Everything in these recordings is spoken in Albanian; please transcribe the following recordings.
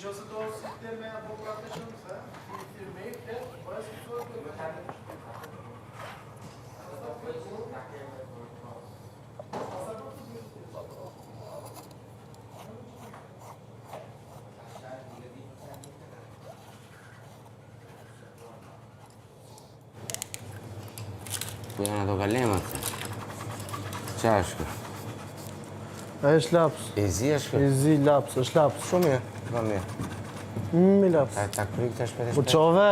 Nëse do sisteme avokatëshëm, si firme, po është të Janë ato kalemat. Qa është? A është laps. E zi është? E zi laps, është laps. Shumë mirë, shumë mirë. Mi laps. Ta kryk të shpete Po qove,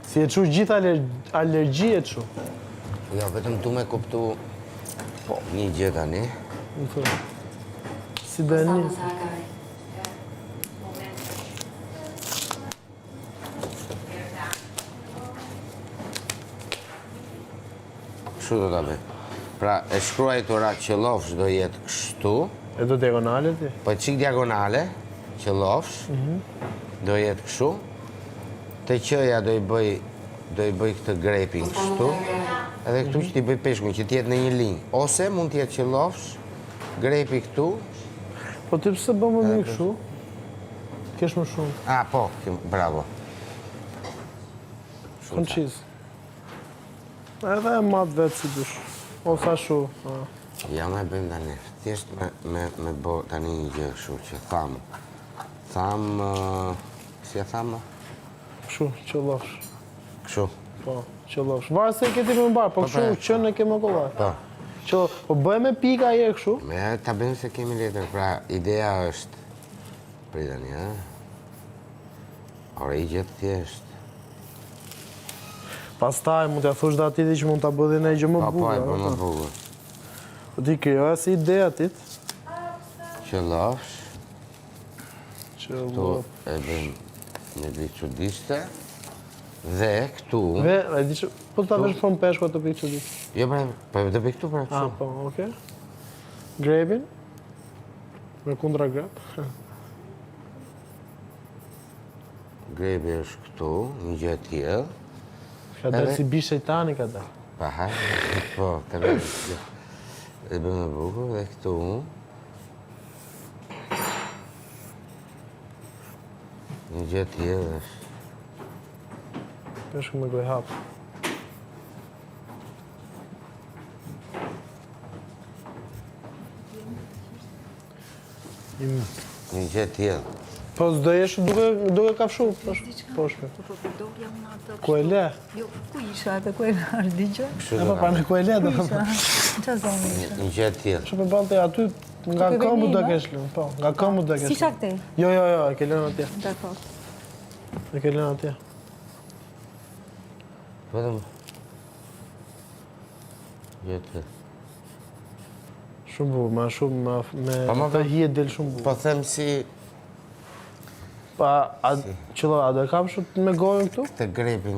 si e qu gjitha alergji e qu. Jo, vetëm tu me kuptu një gjë tani. Si do e njës. Kështu do t'a bëj. Pra, e shkruajtura qëllofsh do jetë kështu. E do diagonale ti? Po qik diagonale, qëllofsh, do jetë kështu. Të qëja do i bëj këtë grepin kështu. Edhe këtu që t'i bëj peshkun, që t'jetë në një linjë. Ose mund t'jetë qëllofsh, grepi këtu. Po ti pëse bë më një kështu? Kesh më shumë. A, po, bravo. Konqiz. Edhe e matë vetë si dush. Ose ashu. Ja me bëjmë tani. Thjesht me bo tani një gjë kështu që thamë. Thamë... Si e thamë? Kështu, qëllofsh. Kështu. Po, qëllofsh. Varë se këti më mbarë, po kështu qënë e ke më kollar. Po. Po bëj me pika je kështu? Me ta bëjmë se kemi letër, pra ideja është... Pritani, ha? Ore i gjithë thjesht. Pastaj, mund t'ja thush dhe atiti që mund t'a bëdhin e gjë më bugur. Po, e për më bugur. Po ti kryoja si ideja atit. Qëllofsh. Këtu Qëllofsh. e bëjmë një dy qudiste. Dhe këtu... Ve, e di që... Po t'a vesh fëm peshko të pikë që di. Jo, pra, po e të bëj këtu, pra, A, kështu. po, oke. Grepin. Me kundra grep. Grepi është këtu, një gjë tjetër. Ka dalë si bish shejtani ka dalë. Pa po, ka dalë. E bëjmë e bukur dhe këtu. Një gjë tjetër është. Peshku me goj hapë. Një gjë tjetër. Po s'do jesh duke kafshu, poshme. Ku e le? Jo, ku isha atë, ku e marrë, digjoj? E pa në ku e le, do më pa. Qa zonë isha? Një gjë tjetër. Që për bante aty, nga këmbu do kesh lënë, po, nga këmbu do kesh Si shakte? Jo, e ke lënë atje. Dakor. E ke lënë atje. Vetëm. Gjë tjetër. Shumë bu, ma shumë, me të hije del shumë bu. Po them si... Pa, qëllo, a do e kam shumë me gojën këtu? Këtë grepin.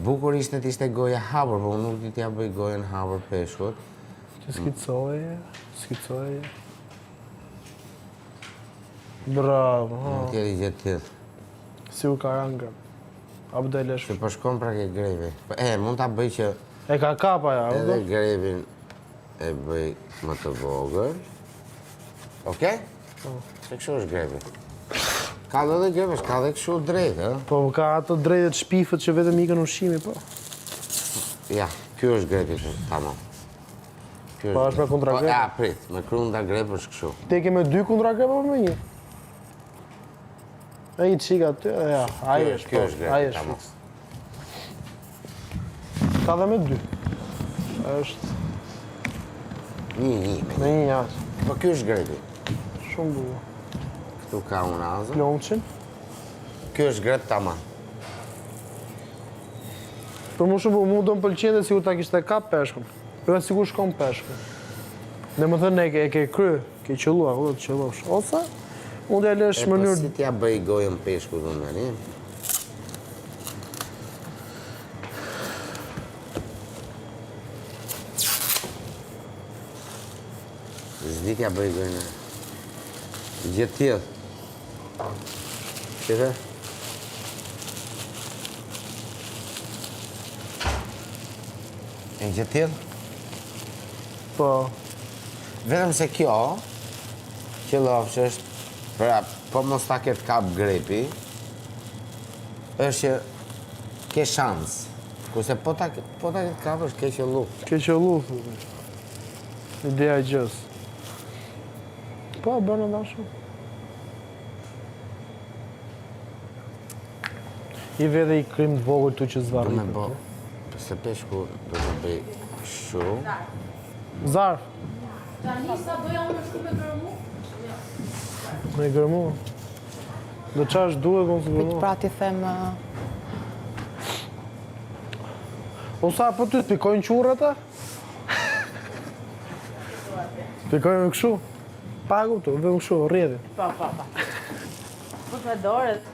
Bukur ishte t'ishte goja hapur, po unë nuk ti t'ja bëj gojën hapur peshkut. Që skicoje. Bravo, ha. Nuk tjeri gjë tjetër. Si u karanga. Apo do e lesh. Se po shkon pra ke grepi. Mund t'a bëj që E ka kapa ja, edhe grepin e bëj më të vogël. Okej? Se kështu është grepi. Ka dhe grepesh, ka dhe kështu drejtë, Po ka ato drejtet shpifët që vetëm ikën ushqimi, po. Ja, kjo është grepi tamam. Po është me kundra grep? Prit, me krunda grep është kështu. Te ke me 2 kundra grep apo me 1? E i qika aty, ja, aje është, Kjo po, është grepi, aje është tamam. fiks. Ka dhe me 2. është Një. me 1 jasë. Po kjo është grepi. Shumë buë. Këtu ka unë azë. Plonqin. Kjo është grep tamam. Për mu shumë buë, mu do më pëlqen dhe sigur ta kishte kap peshkun. Për e sigur shkon peshkun. Dhe më thënë e ke kry, ke qëllua, u të qëllofsh. Ose, unë dhe e lesh Po mënyrë... si t'ja bëj gojën peshku të në një? Zdi t'ja bëj gojën e... Gjithë tjetë. Qëtë? E gjithë tjetë? Po, Vetëm se kjo, qëllofsh është, pra, po mos ta ketë kap grepi, është që ke shans. Kurse po ta ketë kap është ke qëllu. ke qëllu, thume. Ideja e gjës. Po, bërë në dashur. I vedhe i krim të vogër tu që Do zvarë. me bo, se peshku do të bëj shu. Zarf, Tani sa doja unë me shku me gërmu? me gërmu. Do qash duhe kënë së gërmu. Pra ti them... Osa, po ty të pikojnë qurët e? Pikojnë me këshu? Pagu të, dhe me këshu, rrjedhi. Pa. Po me dorët.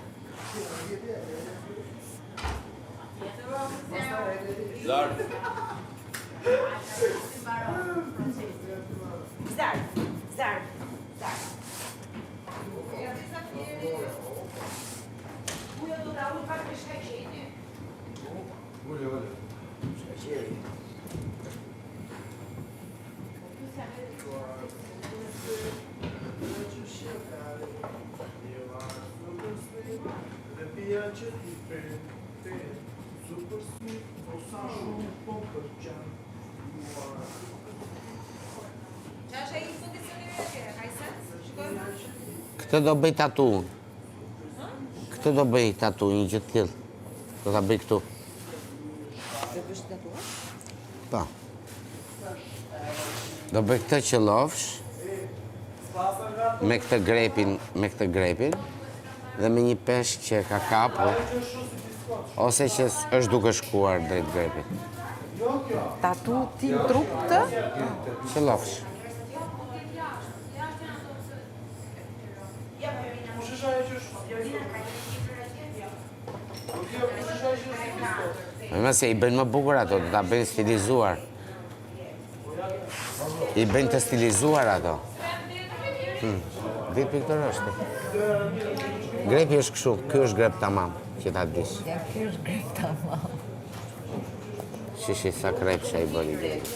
Këtë do bëj tatu unë. Këtë do bëj tatu, një gjithë tjilë. Do ta bëj këtu. Do bësh tatu? Pa. Do bëj këtë qëllofsh, me këtë grepin, dhe me një peshk që ka kapur, ose që është duke shkuar drejt grepit. Tatu ti trup të? Qëllofsh. Me se i bëjnë më bukur ato, do ta bëjnë stilizuar. I bëjnë të stilizuar ato. Ditë piktor është. Grepi është kështu, ky është grep tamam, që ta dish. Ja, kjo është grep tamam. Shishi sa krepsha I bëri grepi.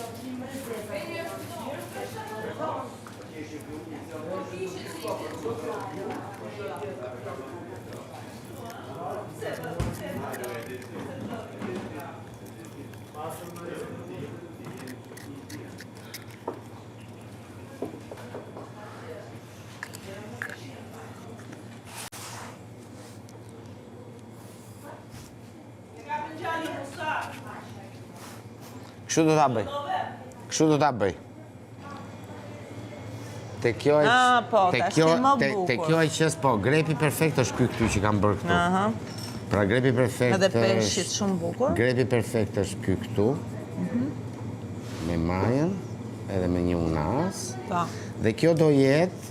Kështu do ta bëj. Kështu do ta bëj. Te kjo e po, te tash kjo ke më te bukur. kjo e qes po, grepi perfekt është ky këtu që kam bërë këtu. Pra grepi perfekt Edhe peshqit shumë bukur. Grepi perfekt është ky këtu. Me majën edhe me një unas. Po. Dhe kjo do jetë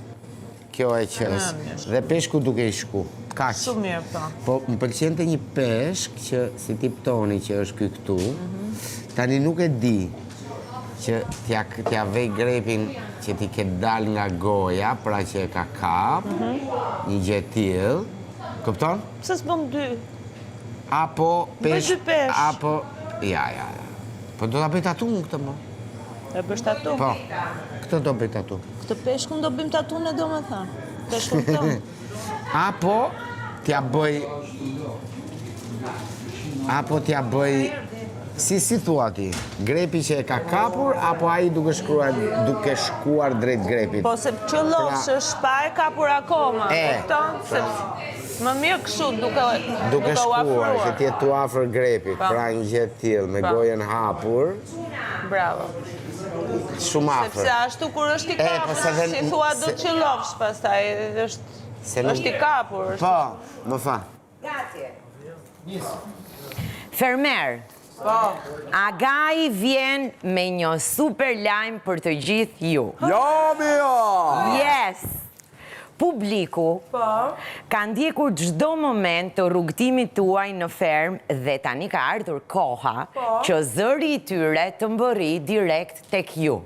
kjo e qes. Dhe peshku duke I shku. Kaq. Shumë mirë, po. Po më pëlqente një peshk që si tip toni që është ky këtu. Tani nuk e di që t'ja vej grepin që ti ke dal nga goja, pra që e ka kap, një gjë tillë. Kupton? Pse s'bën dy? Apo Bëj dy peshk. Apo ja. Po do ta bëj tatu unë këtë më. E bësh tatu? Po. Këtë do bëj tatu. Këtë peshkun do bëjmë tatun e do me thënë. Peshkun tëmë. Apo t'ja bëj si thua ti, grepi që e ka kapur, apo ai duke shkuar drejt grepit? Po se qëllofsh është pa e kapur akoma, kupton? Sepse më mirë kështu Duke shkuar, që ti je tu afër grepit, pra një gjë tillë, me gojen hapur. Bravo. Shumë afër. Sepse ashtu kur është I kapur, si thua do qëllofsh pastaj, është I kapur. Po, më fa. Gati. Fermer. Agai vjen me një super lajm për të gjithë ju. Yes! Publiku ka ndjekur çdo moment të rrugtimit tuaj në ferm dhe tani ka ardhur koha që zëri I tyre të mbërri direkt tek ju.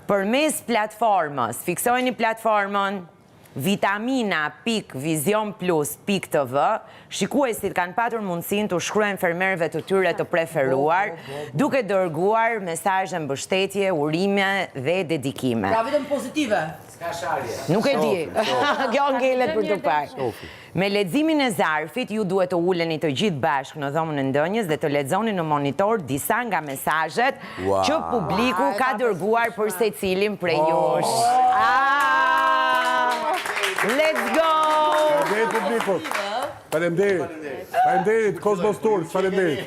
Përmes platformës, fiksojeni platformën vitamina.visionplus.tv, shikuesit kanë patur mundësinë të shkruajnë fermerëve të tyre të preferuar, duke dërguar mesazhe mbështetje, urime dhe dedikime. Pra vetëm pozitive. Nuk e di. Kjo ngelet për të parë. Me leximin e zarfit, ju duhet të uleni të gjithë bashkë në dhomën e ndënjës dhe të lexoni në monitor disa nga mesazhet që publiku ka dërguar për secilin prej jush. Let's go! Faleminderit publikut. Faleminderit Kozmos Turk, faleminderit.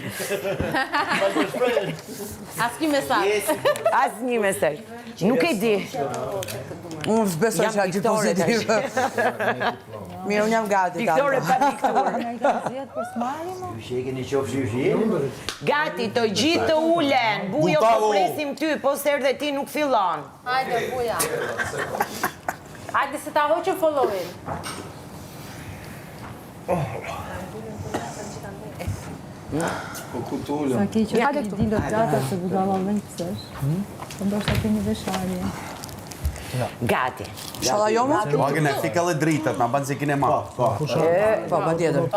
Asnjë mesazh. Asnjë mesazh. Nuk e di. Unë s'besoj që gjithë pozitive. Mirë, unë jam gati. Viktore pa pikturë. Gati, të gjithë të ulen. Bujo po presim ty, po s'erdhe ti nuk fillon. Hajde, buja. Hajde se ta hoqëm followin. Sa keq është I dilë gjata se budalla vend pësësh. Po ndoshta keni vesharje. Gati. Shalla jomë? Magën e fika dhe dritët, na banë se kine ma. Po, pa tjetër.